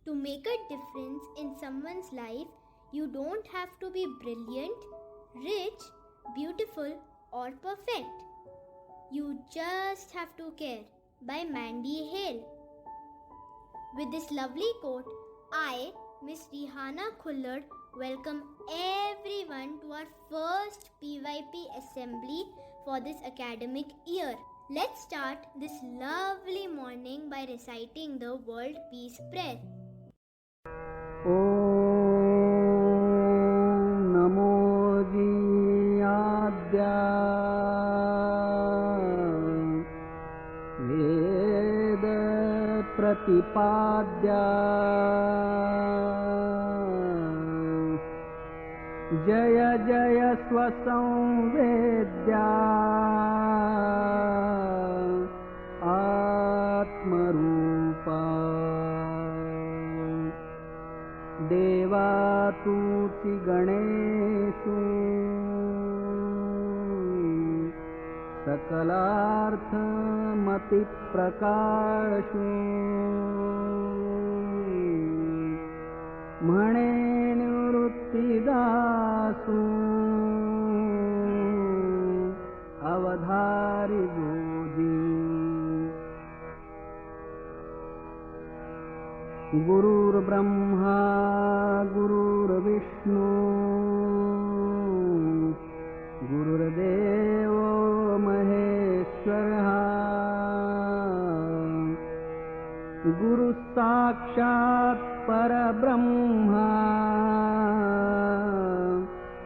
To make a difference in someone's life, you don't have to be brilliant, rich, beautiful, or perfect. You just have to care. By Mandy Hale. With this lovely quote, I, Miss Rihana Khullad, welcome everyone to our first PYP assembly for this academic year. Let's start this lovely morning by reciting the World Peace Prayer. ॐ नमो जीयाद्या वेद प्रतिपाद्या जय जय स्वसंवेद्या आत्मरूपा देवातुचि गणेषु सकलार्थमतिप्रकाशु म्हणे निवृत्तिदासु अवधारि goji गुरुर्ब्रह्मा गुरुर्विष्णु गुरुर्देवो महेश्वरः गुरुसाक्षात् परब्रह्मा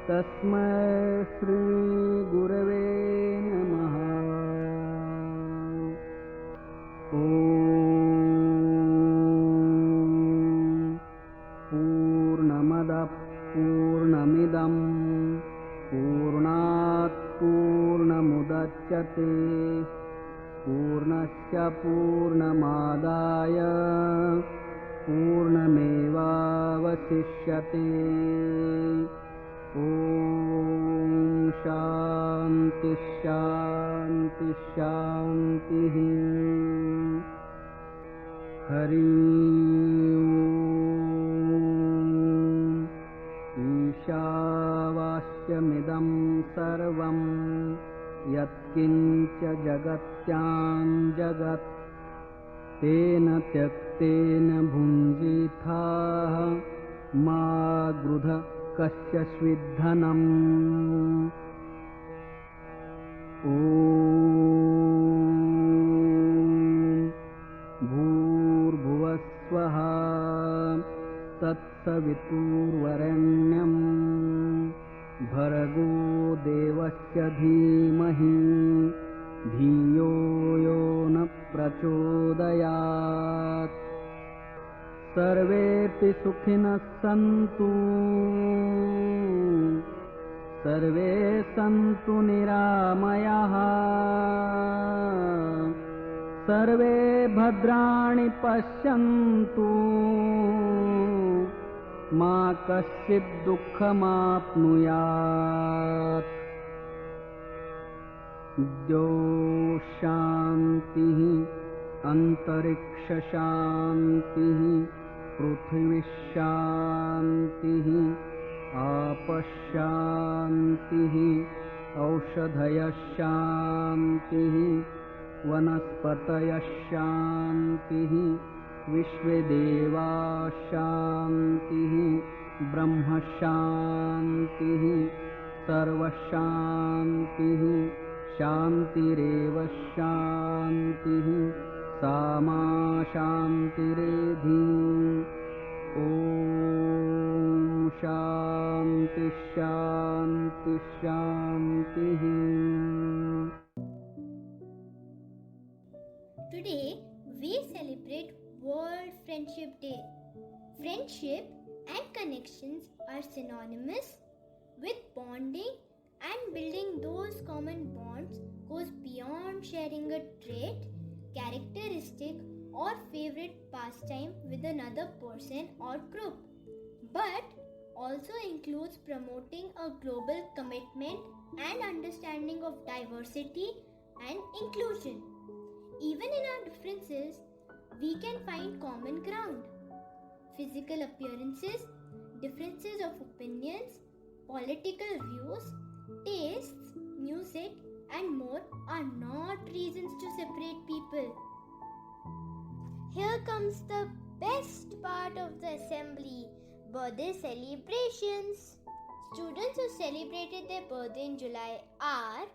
तस्मै श्री गुरवे नमः। पूर्णमिदं पूर्णात् पूर्णमुदच्यते पूर्णस्य पूर्णमादाय पूर्णमेवावशिष्यते। ॐ शान्ति शान्ति शान्तिः। हरि ईशावास्यमिदं सर्वं यत्किञ्च जगत्यां जगत् तेन त्यक्तेन भुञ्जीथाः मा गृध कस्यचिद्धनम्। ॐ भूर्भुवस्वः तत्सवितुर्वरेण्यं भर्गो देवस्य धीमहि धियो यो न प्रचोदयात्। सर्वेऽपि सुखिनः सन्तु सर्वे सन्तु निरामयाः सर्वे भद्राणि पश्यन्तु मा कश्चित् दुःखमाप्नुयात्। द्यौ शान्तिः अन्तरिक्षशान्तिः पृथिवीशान्तिः आपश्शान्तिः औषधयशान्तिः वनस्पतयशान्तिः विश्वेदेवाशान्तिः ब्रह्मशान्तिः सर्वशान्तिः शान्तिरेव शान्तिः सामा शान्तिरेधि। ॐ शान्ति शान्ति शान्तिः। Today we celebrate World Friendship Day. Friendship and connections are synonymous with bonding, and building those common bonds goes beyond sharing a trait, characteristic, or favorite pastime with another person or group, but also includes promoting a global commitment and understanding of diversity and inclusion. Even in our differences, we can find common ground. physical appearances, differences of opinions, political views, tastes, music, and more are not reasons to separate people. Here comes the best part of the assembly, birthday celebrations. Students who celebrated their birthday in July are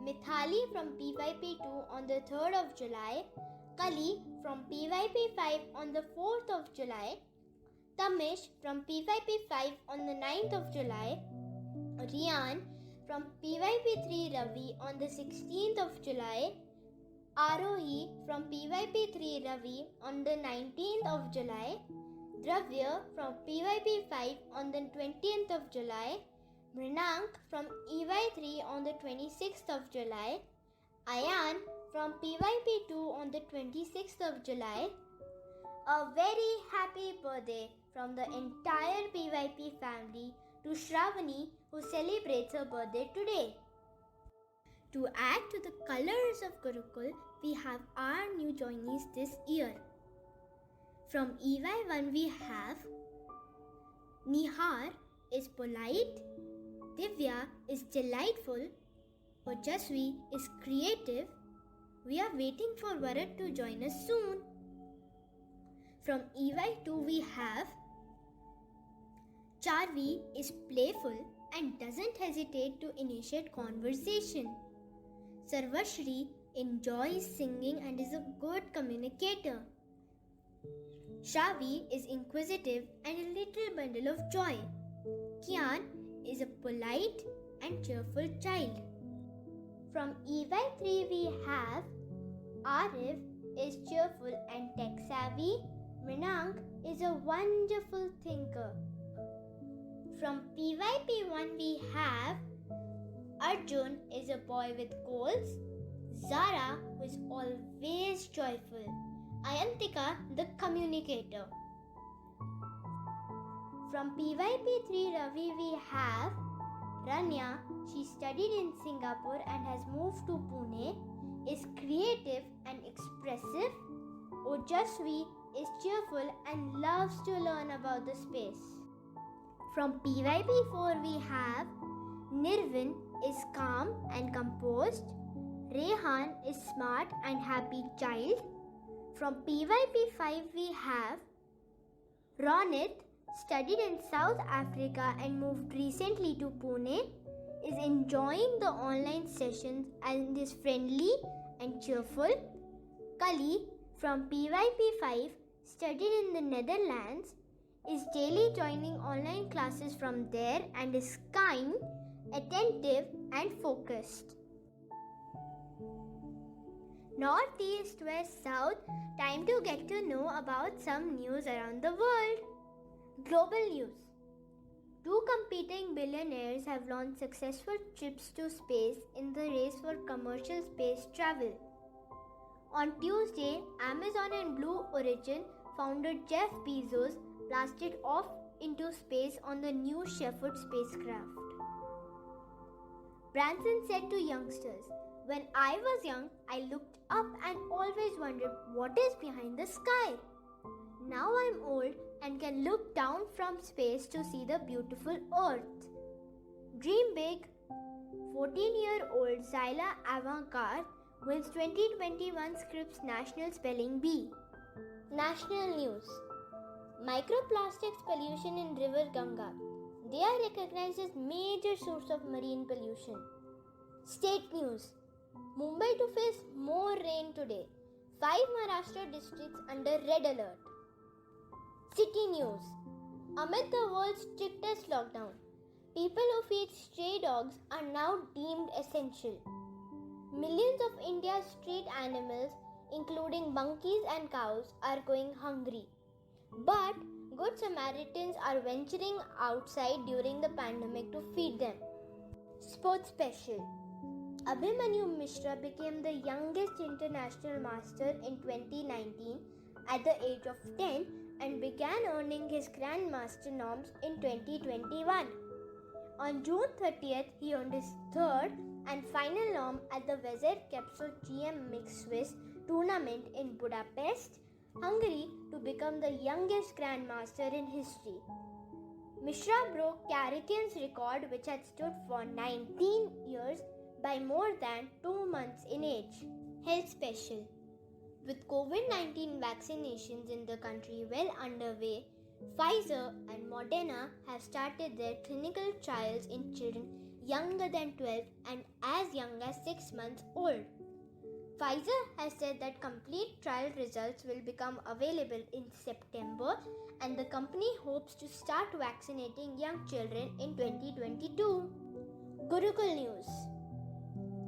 Mithali from PYP2 on the 3rd of July, Kali from PYP5 on the 4th of July, Tamish from PYP5 on the 9th of July, Rian from PYP3 Ravi on the 16th of July, Arohi from PYP3 Ravi on the 19th of July, Dravya from PYP5 on the 20th of July, Mrinank from EY3 on the 26th of July, Ayan from PYP2 on the 26th of July. A very happy birthday from the entire PYP family to Shravani, who celebrates her birthday today. To add to the colors of Gurukul, we have our new joinees this year. From EY1 we have Nihar is polite, Divya is delightful, Ojasvi is creative. We are waiting for Varat to join us soon. From EY2 we have Charvi is playful and doesn't hesitate to initiate conversation. Sarvashri enjoys singing and is a good communicator. Shravi is inquisitive and a little bundle of joy. Kian is a polite and cheerful child. From EY3 we have Arif is cheerful and tech savvy. Mrinank is a wonderful thinker. From PYP1 we have Arjun is a boy with goals. Zara, who is always joyful. Ayantika, the communicator. From PYP3 Ravi we have Rania. She studied in Singapore and has moved to Pune, is creative and expressive. Ojasvi is cheerful and loves to learn about the space. From PYP4 we have Nirvin is calm and composed. Rehan is smart and happy child. From PYP5 we have Ronit, studied in South Africa and moved recently to Pune, is enjoying the online sessions and is friendly and cheerful. Kali from PYP5, studied in the Netherlands, is daily joining online classes from there and is kind, attentive and focused. North, East, West, South, time to get to know about some news around the world. Global news. 2 competing billionaires have launched successful trips to space in the race for commercial space travel. On Tuesday, Amazon and Blue Origin founder Jeff Bezos blasted off into space on the New Shepard spacecraft. Branson said to youngsters, "When I was young, I looked up and always wondered what is behind the sky. Now I'm old and can look down from space to see the beautiful Earth." Dream big. 14-year-old Zyla Avantgarde wins 2021 Scripps National Spelling Bee. National news. Microplastics pollution in River Ganga. They are recognized as major source of marine pollution. State news. Mumbai to face more rain today. 5 Maharashtra districts under red alert. City news. Amid the world's strictest lockdown, people who feed stray dogs are now deemed essential. Millions of India's street animals, including monkeys and cows, are going hungry. But Good Samaritans are venturing outside during the pandemic to feed them. Sports special. Abhimanyu Mishra became the youngest international master in 2019 at the age of 10 and began earning his Grandmaster norms in 2021. On June 30th, he earned his third and final norm at the Vezir Capsule GM Mixed Swiss tournament in Budapest, Hungary to become the youngest grandmaster in history. Mishra broke Karakin's record, which had stood for 19 years, by more than 2 months in age. Health special. With COVID-19 vaccinations in the country well underway, Pfizer and Moderna have started their clinical trials in children younger than 12 and as young as 6 months old. Pfizer has said that complete trial results will become available in September, and the company hopes to start vaccinating young children in 2022. Gurukul News.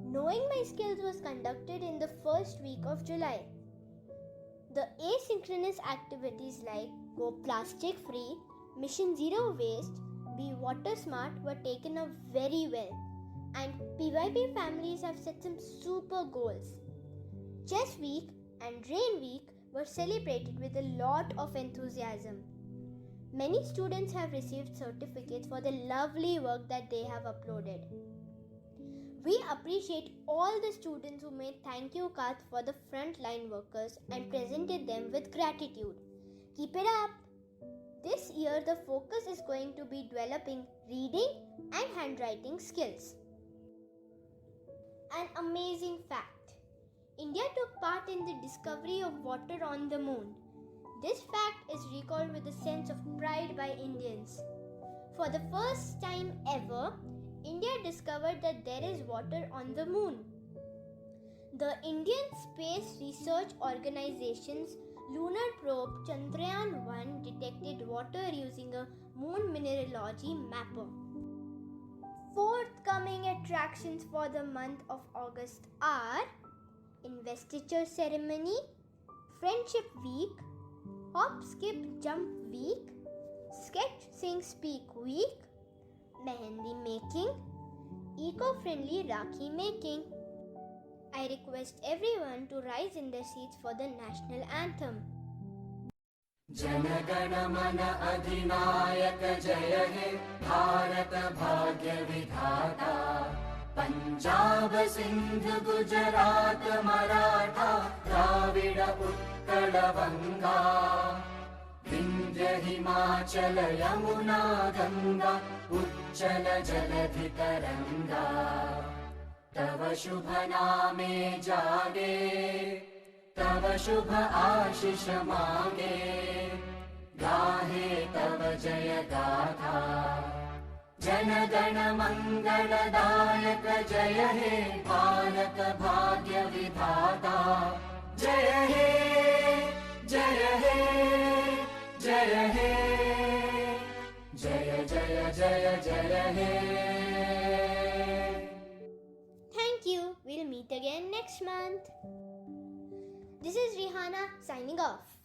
Knowing My Skills was conducted in the first week of July. The asynchronous activities like Go Plastic Free, Mission Zero Waste, Be Water Smart were taken up very well, and PYP families have set some super goals. Chess Week and Rain Week were celebrated with a lot of enthusiasm. Many students have received certificates for the lovely work that they have uploaded. We appreciate all the students who made thank you cards for the frontline workers and presented them with gratitude. Keep it up! This year the focus is going to be developing reading and handwriting skills. An amazing fact. India took part in the discovery of water on the moon. This fact is recalled with a sense of pride by Indians. For the first time ever, India discovered that there is water on the moon. The Indian Space Research Organization's lunar probe Chandrayaan-1 detected water using a moon mineralogy mapper. Forthcoming attractions for the month of August are Investiture Ceremony, Friendship Week, Hop Skip Jump Week, Sketch Sing Speak Week, Mehendi making, eco-friendly Rakhi making. I request everyone to rise in their seats for the national anthem. Janagana Mana Adhinayaka Jaya He Bharat Bhagya Vidhata Punjab Sindh Gujarat Maratha Dravida Utkala Vanga Vindhya Himachal Yamuna Ganga Uchala Jaladhi Taranga Tava Shubha Name Jage Tava Shubha Ashish Mange Gahe Tava Jaya Gatha Janagana Mangala Dayaka Jaya He Bharat Bhagya Vidhata Jaya He Jaya He Jaya He Jaya Jaya Jaya Jaya He. Thank you. We'll meet again next month. This is Rihanna signing off.